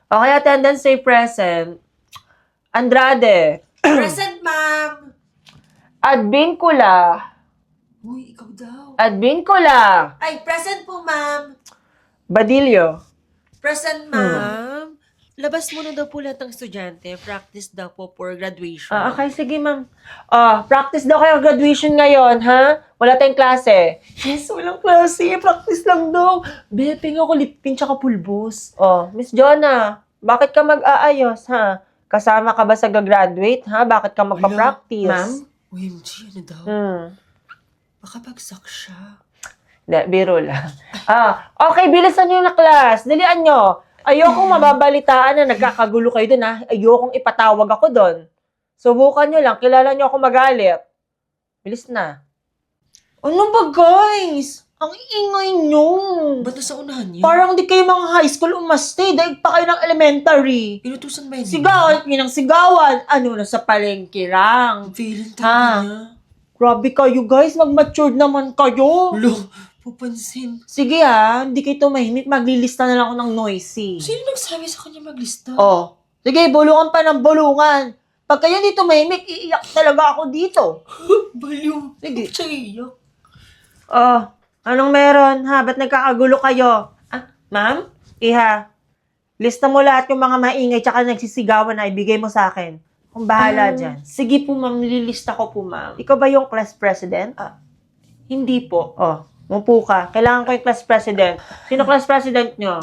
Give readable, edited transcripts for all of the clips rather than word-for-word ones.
Okay, attendance say present. Andrade. Present, ma'am. Advincula. Uy, ikaw daw. Advincula. Ay, present po, ma'am. Badillo. Present, ma'am. Labas muna daw po lahat ng estudyante. Practice daw po for graduation. Okay, sige, ma'am. Practice daw kayo graduation ngayon, ha? Wala tayong klase. Yes, walang klase. Practice lang daw. Beping ako, lipin, tsaka pulbos. Miss Jonah, bakit ka mag-aayos, ha? Kasama ka ba sa gagraduate, ha? Bakit ka magpa-practice? Ma'am? OMG, ano daw? Baka bagsak siya. Hindi, biro lang. Okay, bilisan nyo na class. Dalian nyo. Ayokong mababalitaan na nagkakagulo kayo dun, ha? Ayokong ipatawag ako dun. Subukan nyo lang. Kilala nyo ako magalit. Bilis na. Ano ba, guys? Ang ingay nyo. Ba't nasa unahan niya? Parang di kayo mga high school umaste. Dahil pa kayo ng elementary. Inutusan ba yun? Sigawan, pinang sigawan. Ano, nasa palengke lang. Feeling Ha? talaga niya. Grabe kayo, guys. Mag-matured naman kayo. Lo, pupansin. Sige hindi kayo tumahimik. Maglilista na lang ako ng noisy. Sino nagsabi sa kanya maglista? Sige, bulungan pa ng bulungan. Pag kayo di tumahimik, iiyak talaga ako dito. Baliw. Sige. Siya iiyak. Anong meron, ha? Ba't nagkakagulo kayo? Ma'am? Iha, lista mo lahat yung mga maingay tsaka nagsisigawan na ibigay mo sa akin. Kung bahala dyan. Sige po, ma'am. Nililista ko po, ma'am. Ikaw ba yung class president? Hindi po. Mupo ka. Kailangan ko yung class president. Sino class president nyo?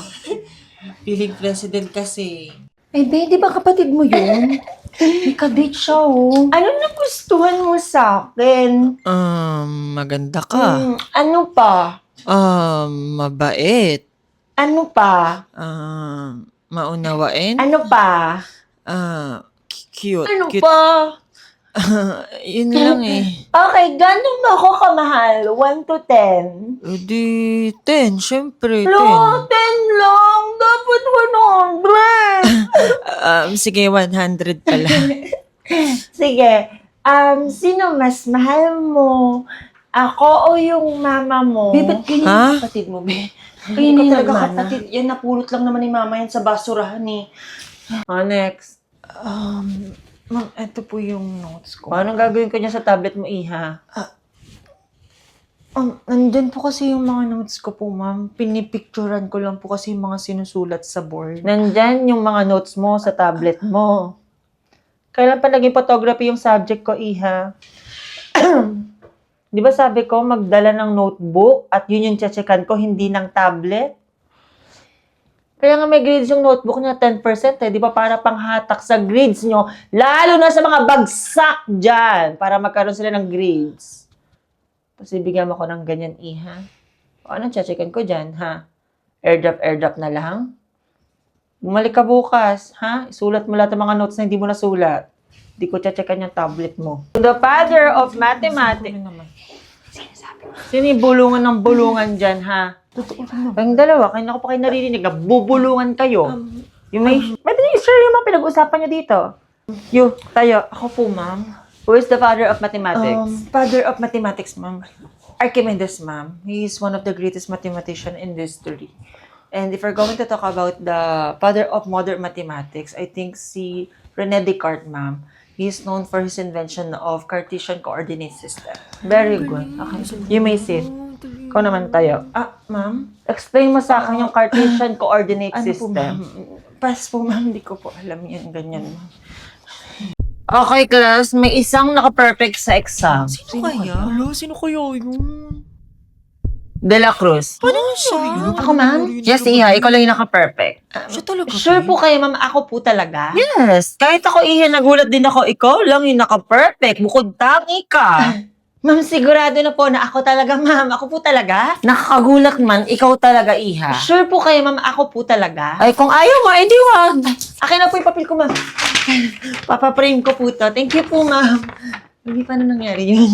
Feeling president kasi. Eh, be, di ba kapatid mo yun? May kadate siya, Ano nagustuhan mo sa akin? Maganda ka. Ano pa? Mabait. Ano pa? Maunawain. Ano pa? Cute. Ano Cute. pa? Yun lang eh. Okay, gano'n mo ako kamahal? 1 to 10? Di 10, syempre 10. 10 lang. Dapat 100. Sige, 100 pala. Sige. Sino mas mahal mo? Ako o yung mama mo? Be, ba't ganyan Ha? yung kapatid mo, be? Hindi Ayun ka talaga nagmana. kapatid. Yan, napulot lang naman ni mama yan sa basurahan eh. Next. Ma'am, eto po yung notes ko. Anong gagawin ko niya sa tablet mo, Iha? Nandyan po kasi yung mga notes ko po, ma'am. Pinipicturan ko lang po kasi yung mga sinusulat sa board. Nandyan yung mga notes mo sa tablet mo. Kailan pa naging photography yung subject ko, Iha? Di ba sabi ko, magdala ng notebook at yun yung checkan ko, hindi ng tablet? Kaya nga may grades yung notebook niya, 10% Di ba para panghatak sa grades nyo, lalo na sa mga bagsak dyan, para magkaroon sila ng grades. Tapos ibigyan mo ko ng ganyan, Iha. Anong checkan ko dyan, ha? Airdrop na lang? Bumalik ka bukas, ha? Isulat mo lahat ng mga notes na hindi mo nasulat. Hindi ko checkan yung tablet mo. The father of mathematics. Sino yung bulungan ng bulungan dyan, ha? Totoo naman. Kayong dalawa, kayo pa kayo naririnig, bubulungan kayo. Pwede niyo i-share yung mga pinag-usapan niyo dito. Tayo. Ako po, ma'am. Who is the father of mathematics? Father of mathematics, ma'am. Archimedes, ma'am. He is one of the greatest mathematician in history. And if we're going to talk about the father of modern mathematics, I think si René Descartes, ma'am. He is known for his invention of Cartesian coordinate system. Very good. Okay. You may sit. Ikaw naman tayo. Ma'am? Explain mo sa akin yung Cartesian coordinate Ano po, system. ma'am? Pass po, ma'am. Hindi ko po alam yan. Ganyan, ma'am. Okay, class. May isang naka-perfect sa exam. Sino kaya? Hala, sino kaya yun? De La Cruz. Paano siya? Ako, ma'am? Yes, Iha. Ikaw lang yung naka-perfect. Siya talaga. Sure po kayo, ma'am. Ako po talaga? Yes. Kahit ako, Iha, nagulat din ako. Ikaw lang yung naka-perfect. Bukod tangi ka. Ma'am, sigurado na po na ako talaga, ma'am. Ako po talaga? Nakakagulat man, ikaw talaga, Iha. Sure po kayo, ma'am. Ako po talaga? Ay, kung ayaw mo, edi wag. Akin na po yung papel ko, ma'am. Papaprame ko po to. Thank you po, ma'am. Hindi pa na nangyari yun.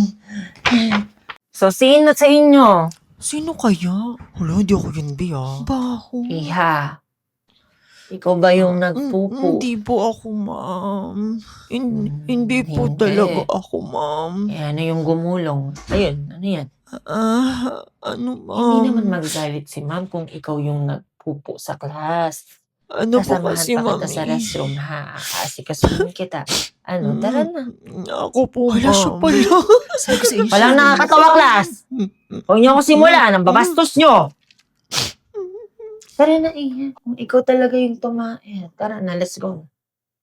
So, sino sa inyo? Sino kaya? Hala, hindi ako yun, Bea. Baho. Iha. Ikaw ba yung nagpupo? Hindi po ako, ma'am. Hindi po Hindi. talaga ako, ma'am. Eh, ano yung gumulong? Ayun, ano yan? Ano, ma'am? Hindi naman magagalit si ma'am kung ikaw yung nagpupo sa class. Ano po Sasamahan kasi, pa kita sa mami? restroom, ha? Aasikasuhin kita. Ano, tara na. Ako po, wala siya pala. Sabi ko sa inyo. Walang nakakatawa, class. Huwag niyo ako simulan. Ang babastos niyo. Tara na, Iha. Kung ikaw talaga yung tumae. Tara na, let's go.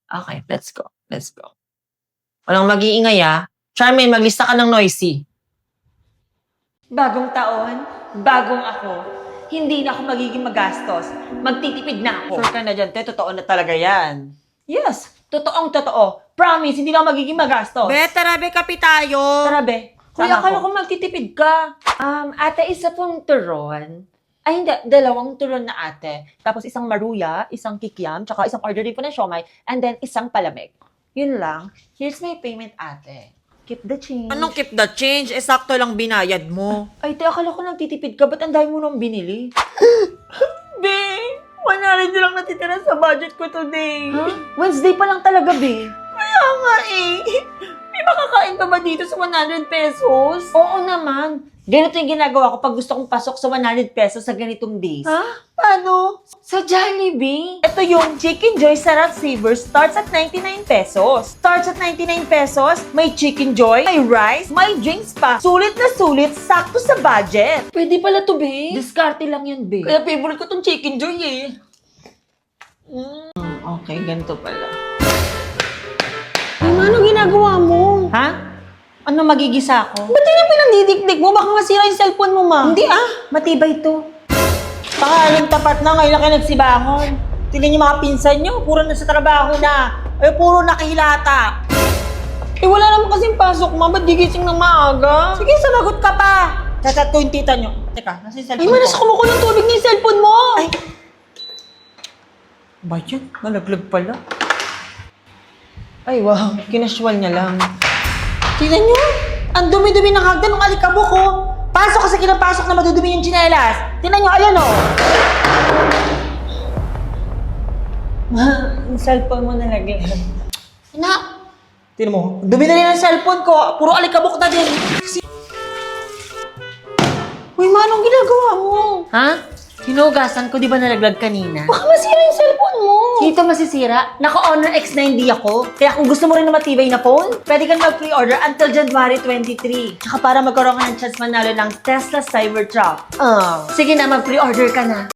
Okay, let's go. Let's go. Walang mag-iingay, ah. Charmaine, maglista ka ng noisy. Bagong taon, bagong ako. Hindi na ako magiging magastos. Magtitipid na ako. Sure ka na dyan, te. Totoo na talaga yan. Yes, totoong totoo. Promise, hindi na ako magiging magastos. Be, tara, be, kapi tayo. Tara, be. Kuya, Sama akala ko. ko magtitipid ka. Ate, isa pong turon. Ay, hindi. Dalawang turon na ate. Tapos isang maruya, isang kikiam, tsaka isang order din po ng siomay, and then isang palamig. Yun lang. Here's my payment, ate. Keep the change. Anong keep the change? Eh, sakto lang binayad mo. Ay, te, akala ko nagtitipid ka. Ba't ang dami mo nang binili? Be, 100 lang natitira sa budget ko today. Huh? Wednesday pa lang talaga, be. Kaya nga eh. May makakain pa ba dito sa 100 pesos? Oo naman. Ganito yung ginagawa ko pag gusto kong pasok sa 100 pesos sa ganitong days. Ha? Paano? Sa Jollibee. Ito yung Chicken Joy Sarap Saver starts at 99 pesos. Starts at 99 pesos, may Chicken Joy, may rice, may drinks pa. Sulit na sulit, sakto sa budget. Pwede pala to, be. Diskarte lang yan, be. Kaya favorite ko tong Chicken Joy eh. Okay, ganito pala. Ano ginagawa mo? Ha? Ano magigisa ako? Ba't yun ang pinagdidikdik mo? Baka masira yung cellphone mo, ma. Hindi matibay to. Pangalan tapat na, ngayon lang kayo nagsibangon. Tingnan niyo mga pinsan niyo, puro na sa trabaho na. Ay, puro nakahilata. Eh, wala naman kasing pasok, ma. Ba't gigising ng maaga? Sige, sumagot ka pa. Chat ko yung tita niyo. Teka, nasa yung Ay, cellphone manas ko? kumukulong tubig na yung cellphone mo. Ay. Ba yan? Malaglag pala. Ay, wow. Kinasual niya lang. Tingnan niyo. Ang dumi-dumi ng hagdan ng alikabok, oh. Pasok kasi kinapasok na madudumi yung tsinelas. Tingnan niyo, ayan, oh. Yung cellphone mo nalaglag. Anak! Tingnan mo, dumi na rin ang cellphone ko. Puro alikabok na din. Uy, ma, anong ginagawa mo? Ha? Hinugasan ko, di ba nalaglag kanina? Baka masira yung cellphone mo. Dito masisira. Naka-Honor X9D ako. Kaya kung gusto mo rin na matibay na phone, pwede kang mag-pre-order until January 23. Tsaka para magkaroon ka ng chance manalo ng Tesla Cybertruck. Sige na, mag-pre-order ka na.